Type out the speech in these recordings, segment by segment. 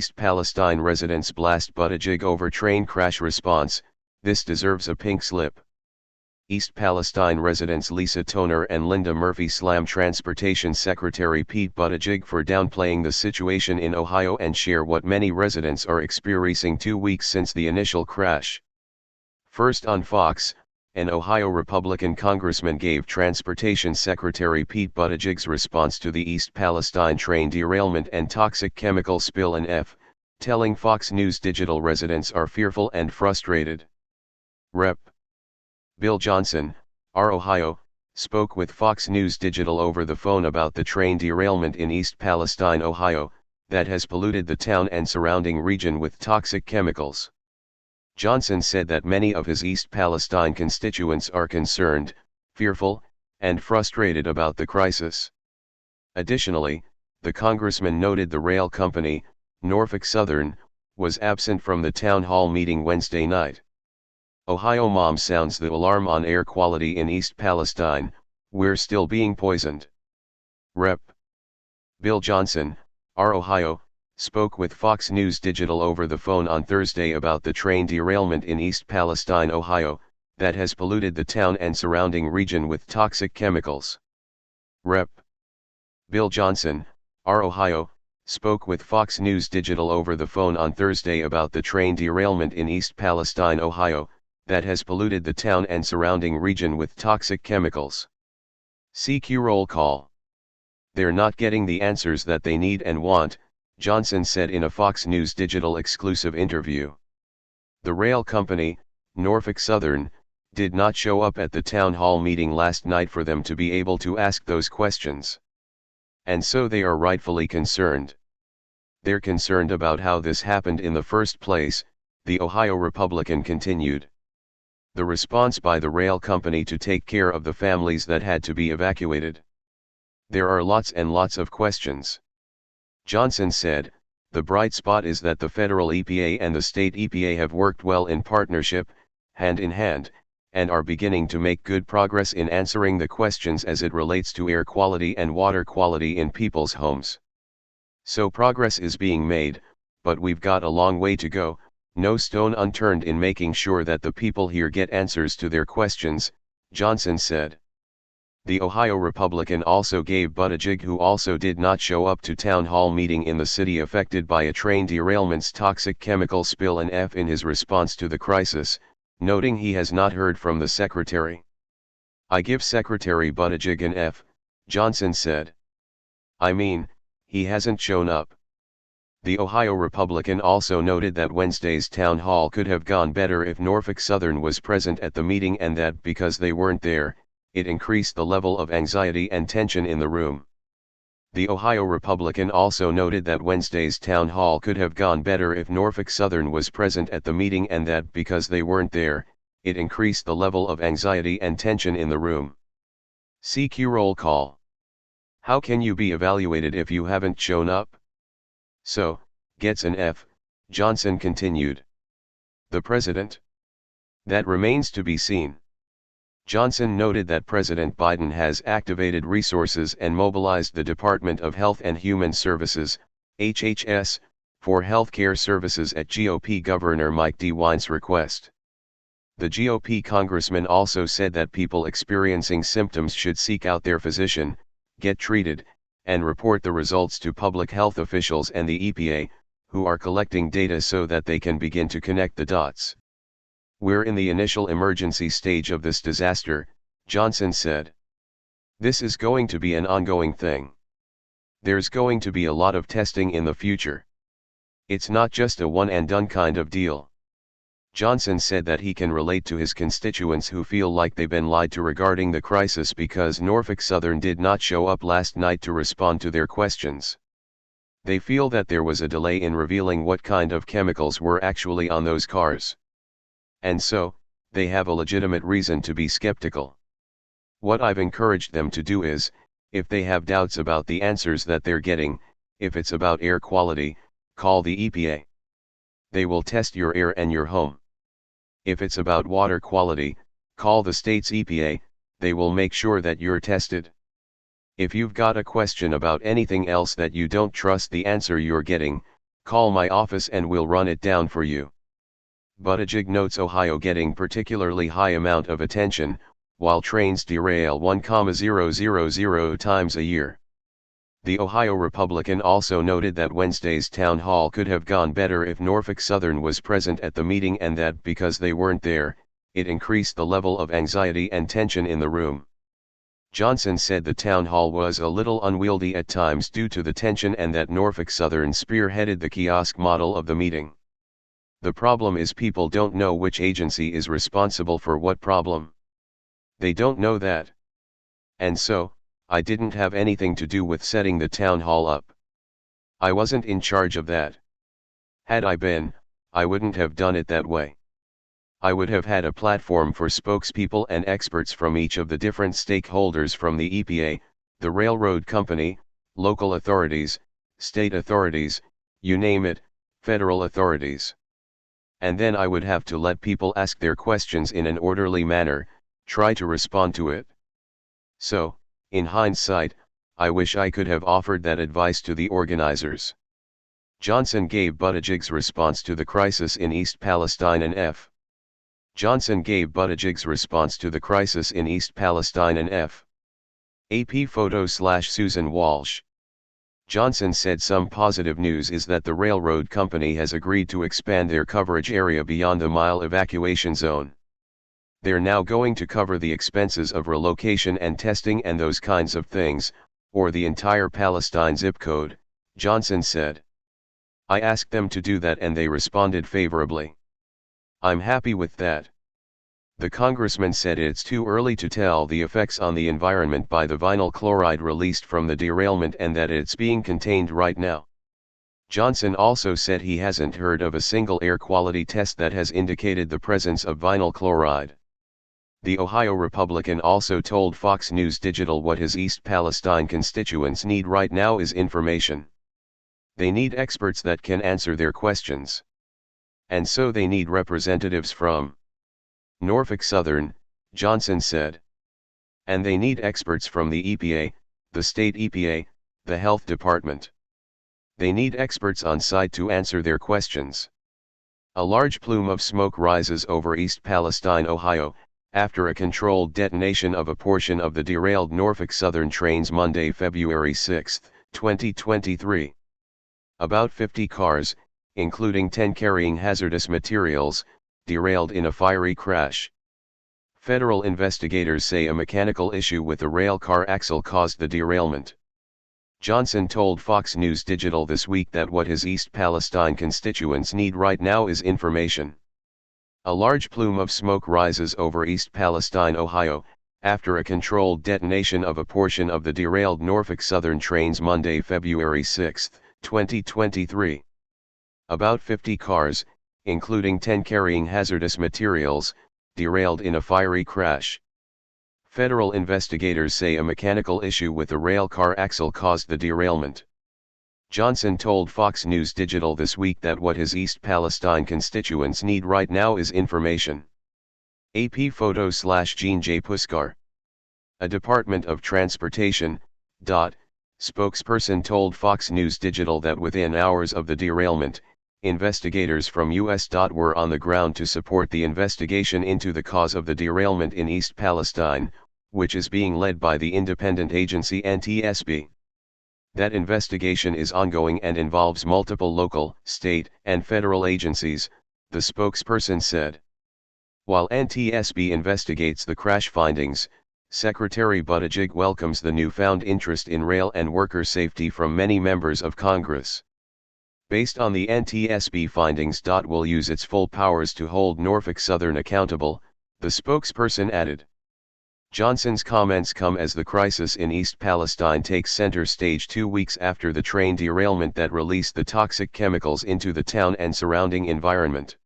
East Palestine residents blast Buttigieg over train crash response, this deserves a pink slip. East Palestine residents Lisa Toner and Linda Murphy slam Transportation Secretary Pete Buttigieg for downplaying the situation in Ohio and share what many residents are experiencing 2 weeks since the initial crash. First on Fox, an Ohio Republican congressman gave Transportation Secretary Pete Buttigieg's response to the East Palestine train derailment and toxic chemical spill telling Fox News Digital residents are fearful and frustrated. Rep. Bill Johnson, R. Ohio, spoke with Fox News Digital over the phone about the train derailment in East Palestine, Ohio, that has polluted the town and surrounding region with toxic chemicals. Johnson said that many of his East Palestine constituents are concerned, fearful, and frustrated about the crisis. Additionally, the congressman noted the rail company, Norfolk Southern, was absent from the town hall meeting Wednesday night. Ohio mom sounds the alarm on air quality in East Palestine, we're still being poisoned. Rep. Bill Johnson, R. Ohio, spoke with Fox News Digital over the phone on Thursday about the train derailment in East Palestine, Ohio, that has polluted the town and surrounding region with toxic chemicals. Rep. Bill Johnson, R. Ohio, spoke with Fox News Digital over the phone on Thursday about the train derailment in East Palestine, Ohio, that has polluted the town and surrounding region with toxic chemicals. CQ roll call. They're not getting the answers that they need and want, Johnson said in a Fox News Digital exclusive interview. The rail company, Norfolk Southern, did not show up at the town hall meeting last night for them to be able to ask those questions. And so they are rightfully concerned. They're concerned about how this happened in the first place, the Ohio Republican continued. The response by the rail company to take care of the families that had to be evacuated. There are lots and lots of questions. Johnson said, the bright spot is that the federal EPA and the state EPA have worked well in partnership, hand in hand, and are beginning to make good progress in answering the questions as it relates to air quality and water quality in people's homes. So progress is being made, but we've got a long way to go, no stone unturned in making sure that the people here get answers to their questions, Johnson said. The Ohio Republican also gave Buttigieg, who also did not show up to town hall meeting in the city affected by a train derailment's toxic chemical spill, an F in his response to the crisis, noting he has not heard from the secretary. I give Secretary Buttigieg an F, Johnson said. I mean, he hasn't shown up. The Ohio Republican also noted that Wednesday's town hall could have gone better if Norfolk Southern was present at the meeting and that because they weren't there, it increased the level of anxiety and tension in the room. The Ohio Republican also noted that Wednesday's town hall could have gone better if Norfolk Southern was present at the meeting and that because they weren't there, it increased the level of anxiety and tension in the room. CQ roll call. How can you be evaluated if you haven't shown up? So, gets an F, Johnson continued. The president? That remains to be seen. Johnson noted that President Biden has activated resources and mobilized the Department of Health and Human Services, HHS, for health care services at GOP Governor Mike DeWine's request. The GOP congressman also said that people experiencing symptoms should seek out their physician, get treated, and report the results to public health officials and the EPA, who are collecting data so that they can begin to connect the dots. We're in the initial emergency stage of this disaster, Johnson said. This is going to be an ongoing thing. There's going to be a lot of testing in the future. It's not just a one-and-done kind of deal. Johnson said that he can relate to his constituents who feel like they've been lied to regarding the crisis because Norfolk Southern did not show up last night to respond to their questions. They feel that there was a delay in revealing what kind of chemicals were actually on those cars. And so, they have a legitimate reason to be skeptical. What I've encouraged them to do is, if they have doubts about the answers that they're getting, if it's about air quality, call the EPA. They will test your air and your home. If it's about water quality, call the state's EPA, they will make sure that you're tested. If you've got a question about anything else that you don't trust the answer you're getting, Call my office and we'll run it down for you. Buttigieg notes Ohio getting particularly high amount of attention, while trains derail 1,000 times a year. The Ohio Republican also noted that Wednesday's town hall could have gone better if Norfolk Southern was present at the meeting and that because they weren't there, it increased the level of anxiety and tension in the room. Johnson said the town hall was a little unwieldy at times due to the tension and that Norfolk Southern spearheaded the kiosk model of the meeting. The problem is people don't know which agency is responsible for what problem. They don't know that. And so, I didn't have anything to do with setting the town hall up. I wasn't in charge of that. Had I been, I wouldn't have done it that way. I would have had a platform for spokespeople and experts from each of the different stakeholders from the EPA, the railroad company, local authorities, state authorities, you name it, federal authorities. And then I would have to let people ask their questions in an orderly manner, try to respond to it. So, in hindsight, I wish I could have offered that advice to the organizers. Johnson gave Buttigieg's response to the crisis in East Palestine an F. Johnson gave Buttigieg's response to the crisis in East Palestine an F. AP photo/Susan Walsh. Johnson said some positive news is that the railroad company has agreed to expand their coverage area beyond the mile evacuation zone. They're now going to cover the expenses of relocation and testing and those kinds of things, or the entire Palestine zip code, Johnson said. I asked them to do that and they responded favorably. I'm happy with that. The congressman said it's too early to tell the effects on the environment by the vinyl chloride released from the derailment and that it's being contained right now. Johnson also said he hasn't heard of a single air quality test that has indicated the presence of vinyl chloride. The Ohio Republican also told Fox News Digital what his East Palestine constituents need right now is information. They need experts that can answer their questions. And so they need representatives from Norfolk Southern, Johnson said. And they need experts from the EPA, the state EPA, the health department. They need experts on site to answer their questions. A large plume of smoke rises over East Palestine, Ohio, after a controlled detonation of a portion of the derailed Norfolk Southern trains Monday, February 6, 2023. About 50 cars, including 10 carrying hazardous materials, derailed in a fiery crash. Federal investigators say a mechanical issue with the rail car axle caused the derailment. Johnson told Fox News Digital this week that what his East Palestine constituents need right now is information. A large plume of smoke rises over East Palestine, Ohio, after a controlled detonation of a portion of the derailed Norfolk Southern trains Monday, February 6, 2023. About 50 cars, including 10 carrying hazardous materials, derailed in a fiery crash. Federal investigators say a mechanical issue with the rail car axle caused the derailment. Johnson told Fox News Digital this week that what his East Palestine constituents need right now is information. AP photo/Jean J. Puskar. A Department of Transportation, spokesperson told Fox News Digital that within hours of the derailment, investigators from US. Were on the ground to support the investigation into the cause of the derailment in East Palestine, which is being led by the independent agency NTSB. That investigation is ongoing and involves multiple local, state, and federal agencies, the spokesperson said. While NTSB investigates the crash findings, Secretary Buttigieg welcomes the newfound interest in rail and worker safety from many members of Congress. Based on the NTSB findings. Will use its full powers to hold Norfolk Southern accountable, the spokesperson added. Johnson's comments come as the crisis in East Palestine takes center stage 2 weeks after the train derailment that released the toxic chemicals into the town and surrounding environment.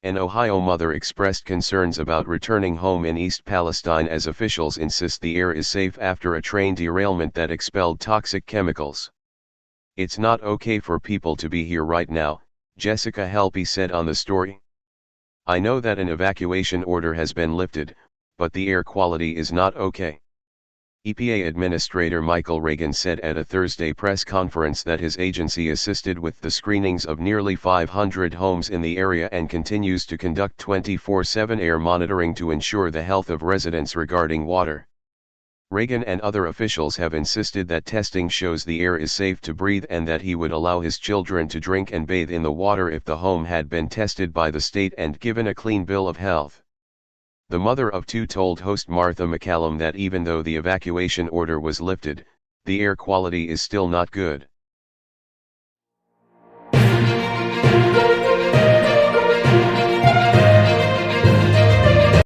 An Ohio mother expressed concerns about returning home in East Palestine as officials insist the air is safe after a train derailment that expelled toxic chemicals. It's not okay for people to be here right now, Jessica Helpe said on the story. I know that an evacuation order has been lifted, but the air quality is not okay. EPA Administrator Michael Regan said at a Thursday press conference that his agency assisted with the screenings of nearly 500 homes in the area and continues to conduct 24/7 air monitoring to ensure the health of residents regarding water. Regan and other officials have insisted that testing shows the air is safe to breathe and that he would allow his children to drink and bathe in the water if the home had been tested by the state and given a clean bill of health. The mother of two told host Martha McCallum that even though the evacuation order was lifted, the air quality is still not good.